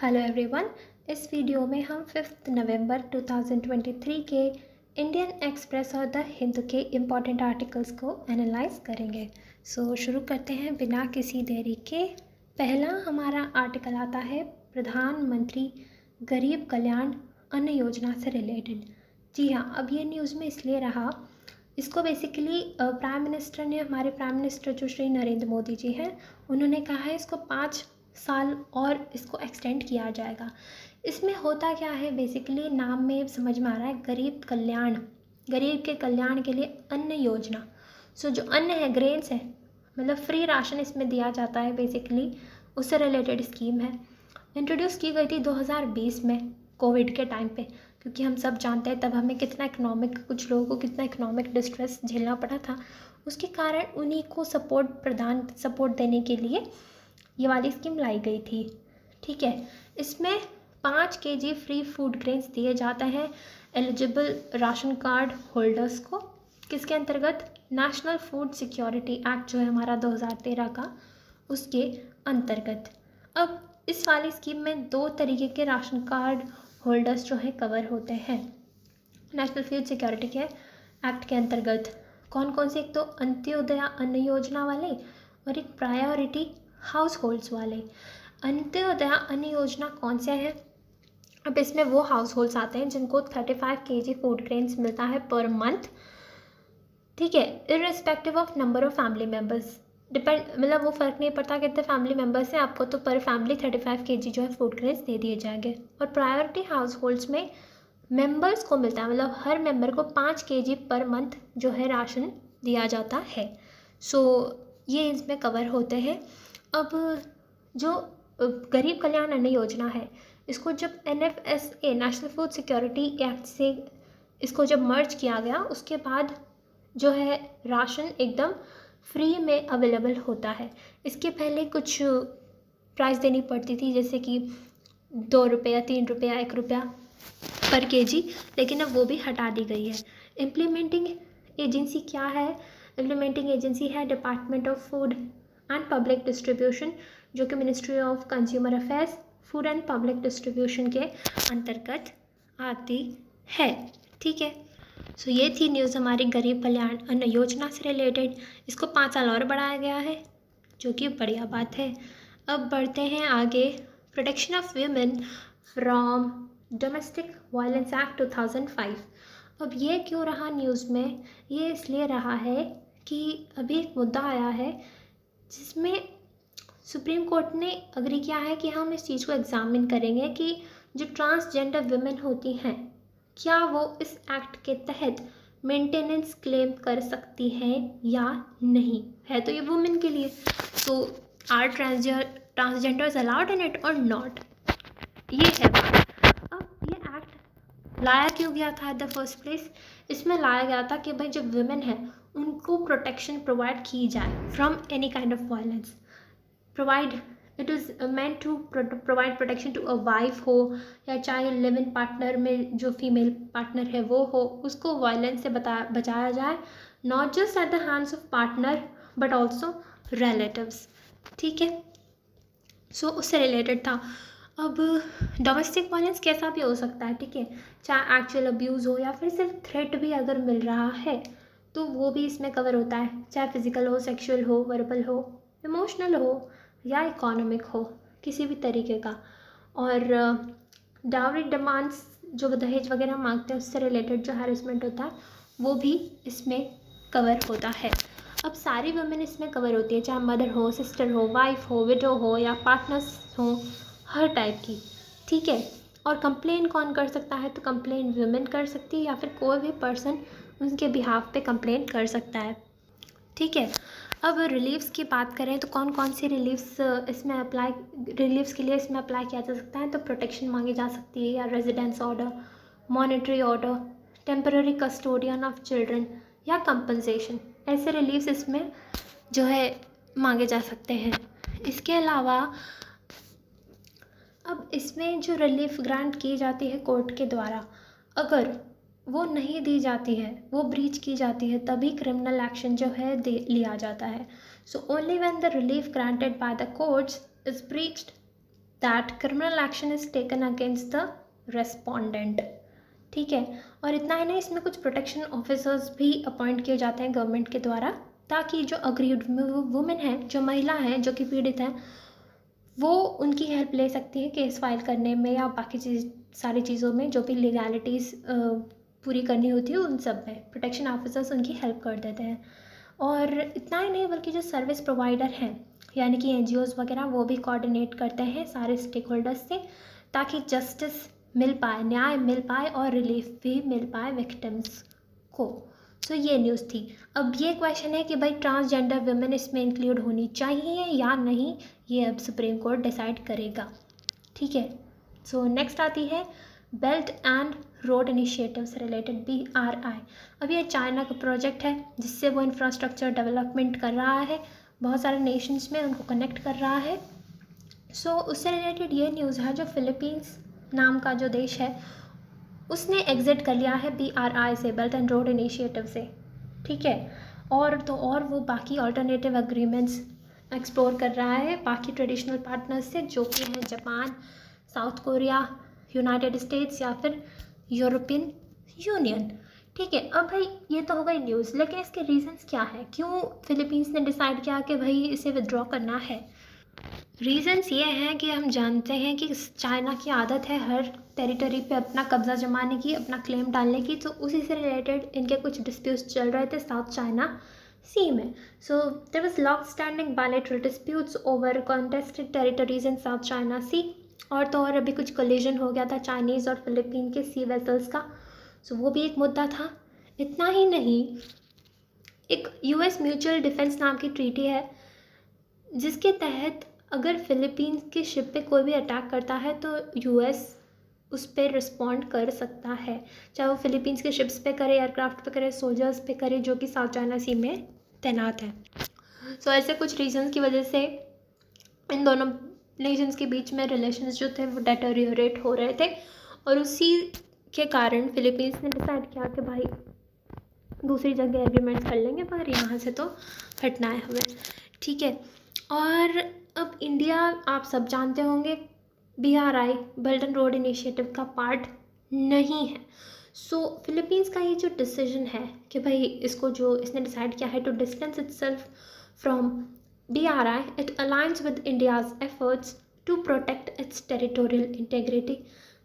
Hello everyone. इस video में हम 5 नवंबर 2023 के इंडियन एक्सप्रेस और द हिंदू के इम्पॉर्टेंट आर्टिकल्स को एनालाइज करेंगे। शुरू करते हैं बिना किसी देरी के। पहला हमारा आर्टिकल आता है प्रधानमंत्री गरीब कल्याण अन्न योजना से रिलेटेड। जी हाँ, अब ये न्यूज़ में इसलिए रहा, इसको बेसिकली प्राइम मिनिस्टर ने, हमारे प्राइम मिनिस्टर जो श्री नरेंद्र मोदी जी हैं, उन्होंने कहा है इसको 5 साल और इसको एक्सटेंड किया जाएगा। इसमें होता क्या है, बेसिकली नाम में समझ में आ रहा है गरीब कल्याण, गरीब के कल्याण के लिए अन्न योजना। जो अन्न है, ग्रेन्स है, मतलब फ्री राशन इसमें दिया जाता है, बेसिकली उससे रिलेटेड स्कीम है। इंट्रोड्यूस की गई थी 2020 में कोविड के टाइम पे, क्योंकि हम सब जानते हैं तब हमें कितना कुछ लोगों को कितना इकोनॉमिक डिस्ट्रेस झेलना पड़ा था। उसके कारण उन्हीं को सपोर्ट देने के लिए ये वाली स्कीम लाई गई थी। ठीक है, इसमें 5 kg फ्री फूड ग्रेन्स दिए जाते हैं एलिजिबल राशन कार्ड होल्डर्स को। किसके अंतर्गत? नेशनल फूड सिक्योरिटी एक्ट जो है हमारा 2013 का, उसके अंतर्गत। अब इस वाली स्कीम में 2 तरीके के राशन कार्ड होल्डर्स जो है कवर होते हैं नेशनल फूड सिक्योरिटी के एक्ट के अंतर्गत। कौन कौन से? एक तो अंत्योदय अन्न योजना वाले और एक प्रायोरिटी हाउस होल्ड्स वाले। अंत्योदय अन्न योजना कौन से हैं? अब इसमें वो हाउस होल्ड्स आते हैं जिनको 35 kg फूड ग्रेन्स मिलता है पर मंथ। ठीक है, irrespective of number of family members, मतलब वो फ़र्क नहीं पड़ता कितने फैमिली मेम्बर्स हैं, आपको तो पर फैमिली 35 kg जो है फूड ग्रेन्स दे दिए जाएंगे। और प्रायोरिटी हाउस होल्ड्स में मेंबर्स को मिलता है, मतलब हर मेंबर को 5 kg पर मंथ जो है राशन दिया जाता है। ये इसमें कवर होते हैं। अब जो गरीब कल्याण अन्न योजना है, इसको जब NFSA national food security act से इसको जब मर्ज किया गया, उसके बाद जो है राशन एकदम फ्री में अवेलेबल होता है। इसके पहले कुछ प्राइस देनी पड़ती थी, जैसे कि 2 रुपया, 3 रुपया, 1 रुपया पर kg, लेकिन अब वो भी हटा दी गई है। इम्प्लीमेंटिंग एजेंसी क्या है? इम्प्लीमेंटिंग एजेंसी है department of food and public distribution, जो कि ministry of consumer affairs, food and public distribution के अंतर्गत आती है। ठीक है, ये थी न्यूज़ हमारी गरीब कल्याण अन्न योजना से रिलेटेड। इसको 5 साल और बढ़ाया गया है, जो कि बढ़िया बात है। अब बढ़ते हैं आगे। Protection of women from domestic violence act 2005। अब ये क्यों रहा न्यूज़ में? ये इसलिए रहा है कि अभी एक मुद्दा आया है जिसमें सुप्रीम कोर्ट ने अग्री किया है कि हम इस चीज़ को एग्जामिन करेंगे कि जो ट्रांसजेंडर वुमेन होती हैं, क्या वो इस एक्ट के तहत मेंटेनेंस क्लेम कर सकती हैं या नहीं। है तो ये वुमेन के लिए, तो are transgenders allowed in it और नॉट, ये है बात। अब ये एक्ट लाया क्यों गया था एट द फर्स्ट प्लेस? इसमें लाया गया था कि भाई जो वुमेन है उनको प्रोटेक्शन प्रोवाइड की जाए from any kind of violence. It is meant to provide protection to a wife हो, या चाहे लिव इन पार्टनर में जो फीमेल पार्टनर है वो हो, उसको वायलेंस से बचाया जाए, not just at the hands of partner but also relatives. ठीक है, उससे रिलेटेड था। अब डोमेस्टिक वायलेंस कैसा भी हो सकता है, ठीक है, चाहे एक्चुअल अब्यूज़ हो या फिर सिर्फ थ्रेट भी अगर मिल रहा है तो वो भी इसमें कवर होता है, चाहे फिजिकल हो, सेक्सुअल हो, वर्बल हो, इमोशनल हो या इकोनॉमिक हो, किसी भी तरीके का। और डाउरी डिमांड्स, जो दहेज वगैरह मांगते हैं, उससे रिलेटेड जो हैरेसमेंट होता है वो भी इसमें कवर होता है। अब सारी वुमेन इसमें कवर होती है, चाहे मदर हो, सिस्टर हो, वाइफ हो, विडो हो या पार्टनर्स हो, हर टाइप की। ठीक है, और कंप्लेन कौन कर सकता है? तो कंप्लेन वुमेन कर सकती है या फिर कोई भी पर्सन उनके बिहाफ पे कंप्लेन कर सकता है। ठीक है, अब रिलीव्स की बात करें तो कौन कौन सी रिलीव्स के लिए इसमें अप्लाई किया जा सकता है? तो प्रोटेक्शन मांगी जा सकती है, या residence order, monetary order, temporary custodian of children, या कंपनसेशन। ऐसे रिलीव्स इसमें जो है मांगे जा सकते हैं। इसके अलावा अब इसमें जो रिलीफ ग्रांट की जाती है कोर्ट के द्वारा, अगर वो नहीं दी जाती है, वो ब्रीच की जाती है, तभी क्रिमिनल एक्शन जो है लिया जाता है। Only when the relief granted by the courts is breached that criminal action is taken against the respondent. ठीक है, और इतना ही नहीं, इसमें कुछ प्रोटेक्शन ऑफिसर्स भी अपॉइंट किए जाते हैं गवर्नमेंट के द्वारा, ताकि जो अग्रीड वुमेन हैं, जो महिला हैं जो कि पीड़ित हैं, वो उनकी हेल्प ले सकती है केस फाइल करने में या बाकी सारी चीज़ों में, जो भी लीगैलिटीज़ पूरी करनी होती है उन सब में प्रोटेक्शन ऑफिसर्स उनकी हेल्प कर देते हैं। और इतना ही नहीं, बल्कि जो सर्विस प्रोवाइडर हैं यानी कि एनजीओज़ वगैरह, वो भी कोऑर्डिनेट करते हैं सारे स्टेक होल्डर्स से, ताकि जस्टिस मिल पाए, न्याय मिल पाए और रिलीफ भी मिल पाए विक्टिम्स को। सो ये न्यूज़ थी। अब ये क्वेश्चन है कि भाई ट्रांसजेंडर वुमेन इसमें इंक्लूड होनी चाहिए या नहीं, ये अब सुप्रीम कोर्ट डिसाइड करेगा। ठीक है, सो नेक्स्ट आती है बेल्ट एंड रोड इनिशिएटिव से रिलेटेड BRI। अब ये चाइना का प्रोजेक्ट है जिससे वो इंफ्रास्ट्रक्चर डेवलपमेंट कर रहा है, बहुत सारे नेशंस में उनको कनेक्ट कर रहा है। सो उससे रिलेटेड ये न्यूज़ है, जो फिलीपींस नाम का जो देश है उसने एग्ज़िट कर लिया है BRI से, बेल्ट एंड रोड इनिशिएटिव से। ठीक है, और वो बाकी ऑल्टरनेटिव एग्रीमेंट्स एक्सप्लोर कर रहा है बाकी ट्रेडिशनल पार्टनर्स से, जो कि हैं Japan, south Korea, United states या फिर यूरोपियन यूनियन। ठीक है, अब भाई ये तो हो गई न्यूज़, लेकिन इसके रीजंस क्या है, क्यों फिलीपींस ने डिसाइड किया कि भाई इसे विदड्रॉ करना है। रीजंस ये हैं कि हम जानते हैं कि चाइना की आदत है हर टेरिटरी पे अपना कब्ज़ा जमाने की, अपना क्लेम डालने की। तो उसी से रिलेटेड इनके कुछ डिस्प्यूट्स चल रहे थे साउथ चाइना सी में। So there was long standing bilateral disputes over contested territories in south China sea. और तो और अभी कुछ कोलिजन हो गया था चाइनीज़ और फिलीपीन के सी वेसल्स का, सो वो भी एक मुद्दा था। इतना ही नहीं, एक US म्यूचुअल डिफेंस नाम की ट्रीटी है जिसके तहत अगर फिलीपींस की शिप पे कोई भी अटैक करता है तो US उस पर रिस्पॉन्ड कर सकता है, चाहे वो फिलीपींस के शिप्स पे करे, एयरक्राफ्ट पे करे, सोल्जर्स पे करे जो कि साउथ चाइना सी में तैनात हैं। सो ऐसे कुछ रीजंस की वजह से इन दोनों नेशंस के बीच में रिलेशंस जो थे वो डेटोरियोरेट हो रहे थे, और उसी के कारण फिलीपींस ने डिसाइड किया कि भाई दूसरी जगह एग्रीमेंट्स कर लेंगे पर यहाँ से तो हटना है हमें। ठीक है, और अब इंडिया, आप सब जानते होंगे, BRI belt and Road initiative का पार्ट नहीं है। सो फिलीपींस का ये जो डिसीजन है कि भाई इसको जो इसने डिसाइड किया है to distance itself from BRI, it aligns with India's efforts to protect its territorial integrity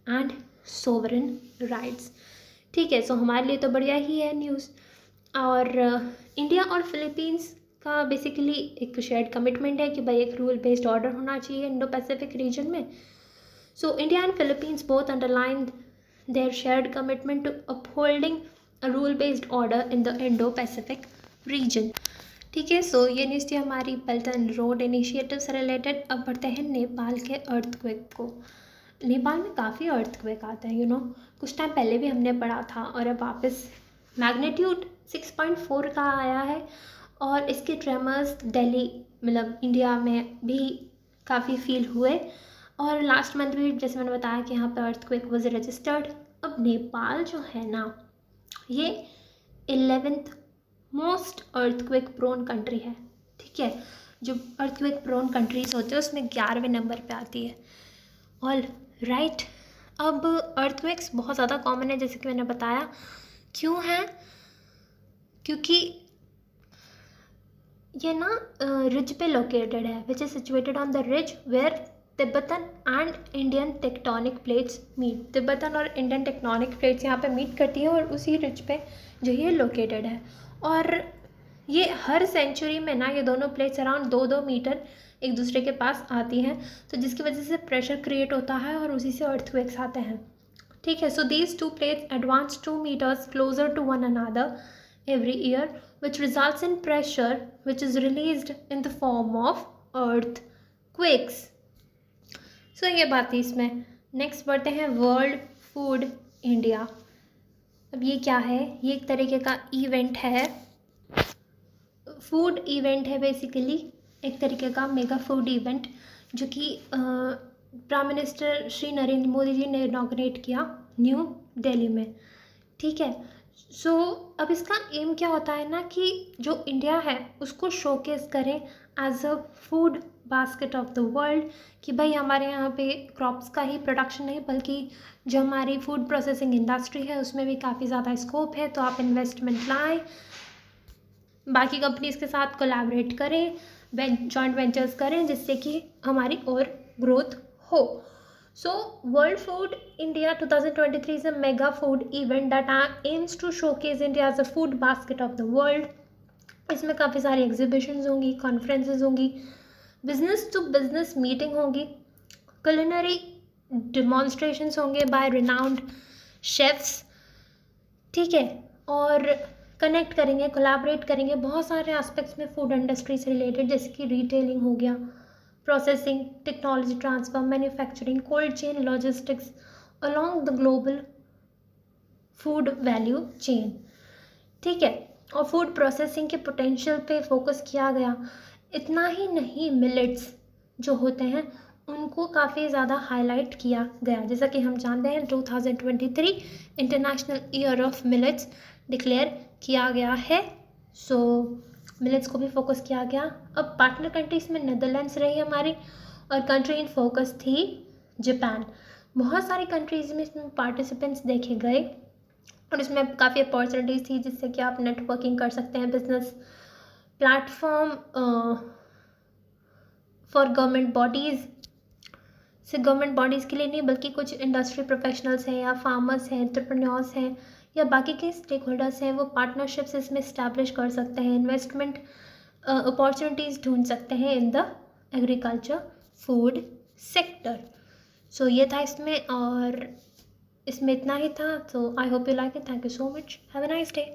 and sovereign rights. ठीक है, सो हमारे लिए तो बढ़िया ही है न्यूज़। और इंडिया और फिलीपींस का बेसिकली एक शेयर्ड कमिटमेंट है कि भाई एक रूल बेस्ड ऑर्डर होना चाहिए इंडो पैसिफिक रीजन में। So India and Philippines both underline their shared commitment to upholding a rule based order in the Indo Pacific region. ठीक है, सो ये न्यूज़ थी हमारी बेल्ट एंड रोड इनिशिएटिव से related. अब बढ़ते हैं नेपाल के अर्थक्वेक को। नेपाल में काफ़ी अर्थक्वेक आते हैं, कुछ टाइम पहले भी हमने पढ़ा था और अब वापस मैग्नीट्यूड 6.4 का आया है। और इसके ट्रेमर्स दिल्ली, मतलब इंडिया में भी काफ़ी फील हुए, और लास्ट मंथ भी जैसे मैंने बताया कि यहाँ पे अर्थक्वेक वाज रजिस्टर्ड। अब नेपाल जो है ना, ये 11th most earthquake prone country है। ठीक है, जो अर्थक्वेक प्रोन कंट्रीज होते हैं उसमें 11वें नंबर पे आती है। ऑल राइट, अब अर्थक्वेक्स बहुत ज़्यादा कॉमन है जैसे कि मैंने बताया। क्यों है? क्योंकि ये ना रिज पे लोकेटेड है, which is situated on the ridge where Tibetan and Indian tectonic plates meet. Tibetan और इंडियन टेक्टोनिक प्लेट्स यहाँ पे मीट करती है और उसी रिज पे जो ये लोकेटेड है। और ये हर सेंचुरी में ना ये दोनों प्लेट्स अराउंड 2-2 मीटर एक दूसरे के पास आती हैं, तो जिसकी वजह से प्रेशर क्रिएट होता है और उसी से अर्थक्वेक्स आते हैं। ठीक है, so these two plates advance 2 meters closer to one another every year, which results in pressure which is released in the form of earthquakes. So ये बात थी इसमें। नेक्स्ट बढ़ते हैं वर्ल्ड फूड इंडिया। अब ये क्या है? ये एक तरीके का इवेंट है, फूड इवेंट है बेसिकली, एक तरीके का मेगा फूड इवेंट जो कि प्राइम मिनिस्टर श्री नरेंद्र मोदी जी ने इनॉग्रेट किया न्यू दिल्ली में। ठीक है, सो अब इसका एम क्या होता है ना कि जो इंडिया है उसको शोकेस करें as a food basket of the world, कि भाई हमारे यहाँ पे क्रॉप्स का ही प्रोडक्शन नहीं बल्कि जो हमारी फूड प्रोसेसिंग इंडस्ट्री है उसमें भी काफ़ी ज़्यादा स्कोप है, तो आप इन्वेस्टमेंट लाएँ, बाकी कंपनीज़ के साथ कोलैबोरेट करें, जॉइंट वेंचर्स करें जिससे कि हमारी और ग्रोथ हो. So World Food India 2023 is a mega food event that aims to showcase India as a food basket of the world. इसमें काफ़ी सारी एग्जीबिशंस होंगी, कॉन्फ्रेंसेस होंगी, बिजनेस टू बिजनेस मीटिंग होंगी, culinary demonstrations होंगे बाय renowned शेफ्स, ठीक है, और कनेक्ट करेंगे, कोलैबोरेट करेंगे बहुत सारे एस्पेक्ट्स में फूड इंडस्ट्री से रिलेटेड, जैसे कि रिटेलिंग हो गया, processing, technology transfer, manufacturing, cold chain, logistics along the global food value chain, ठीक है, और फूड प्रोसेसिंग के पोटेंशियल पे फोकस किया गया. इतना ही नहीं, मिलेट्स जो होते हैं उनको काफ़ी ज़्यादा हाईलाइट किया गया. जैसा कि हम जानते हैं 2023 international year of millets declare किया गया है. सो मिलेट्स को भी फोकस किया गया. अब पार्टनर कंट्रीज़ में नेदरलैंड्स रही हमारी, और कंट्री इन फोकस थी जापान. बहुत सारी कंट्रीज़ में इसमें पार्टिसिपेंट्स देखे गए और इसमें काफ़ी अपॉर्चुनिटीज़ थी जिससे कि आप नेटवर्किंग कर सकते हैं, business platform for government bodies, सिर्फ गवर्नमेंट बॉडीज़ के लिए नहीं बल्कि कुछ इंडस्ट्री प्रोफेशनल्स हैं या फार्मर्स हैं, एंटरप्रेन्योर्स हैं या बाकी के स्टेक होल्डर्स हैं, वो पार्टनरशिप्स इसमें इस्टेब्लिश कर सकते हैं, इन्वेस्टमेंट अपॉर्चुनिटीज़ ढूंढ सकते हैं in the agriculture food sector. So ये था इसमें, और इसमें इतना ही था. So I hope you like it. Thank you so much. Have a nice day.